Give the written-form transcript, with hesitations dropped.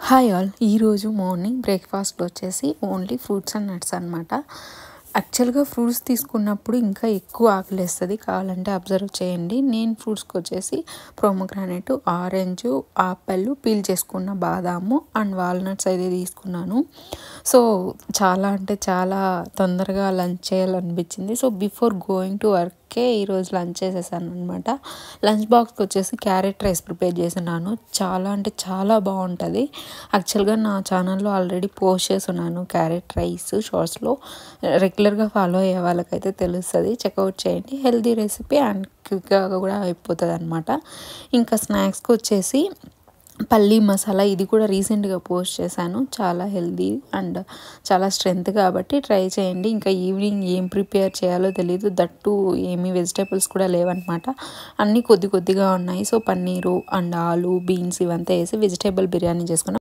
Hi all ఈరోజు morning బ్రేక్ఫాస్ట్లో వచ్చేసి ఓన్లీ ఫ్రూట్స్ అండ్ నట్స్ అనమాట. యాక్చువల్గా ఫ్రూట్స్ తీసుకున్నప్పుడు ఇంకా ఎక్కువ ఆకలిస్తుంది, కావాలంటే అబ్జర్వ్ చేయండి. నేను ఫ్రూట్స్కి వచ్చేసి ప్రోమోగ్రానేట్, ఆరెంజ్, ఆపిల్, పీల్ చేసుకున్న బాదాము అండ్ వాల్నట్స్ అయితే తీసుకున్నాను. సో చాలా అంటే చాలా తొందరగా లంచ్ చేయాలనిపించింది. సో బిఫోర్ గోయింగ్ టు వర్కే ఈరోజు లంచ్ చేసేసాను అనమాట. లంచ్ బాక్స్కి వచ్చేసి క్యారెట్ రైస్ ప్రిపేర్ చేస్తున్నాను. చాలా అంటే చాలా బాగుంటుంది. యాక్చువల్గా నా ఛానల్లో ఆల్రెడీ పోస్ట్ చేస్తున్నాను క్యారెట్ రైస్ షార్ట్స్లో. రెగ్యులర్గా ఫాలో అయ్యే వాళ్ళకైతే తెలుస్తుంది, చెక్అవుట్ చేయండి. హెల్తీ రెసిపీ అండ్ క్విక్గా కూడా అయిపోతుంది అనమాట. ఇంకా స్నాక్స్కి వచ్చేసి పల్లీ మసాలా, ఇది కూడా రీసెంట్గా పోస్ట్ చేశాను. చాలా హెల్తీ అండ్ చాలా స్ట్రెంత్ కాబట్టి ట్రై చేయండి. ఇంకా ఈవినింగ్ ఏం ప్రిపేర్ చేయాలో తెలీదు, దట్టు ఏమీ వెజిటేబుల్స్ కూడా లేవన్నమాట. అన్నీ కొద్దిగా ఉన్నాయి. సో పన్నీరు అండ్ ఆలు, బీన్స్ ఇవంతా వేసి వెజిటేబుల్ బిర్యానీ చేసుకున్నాం.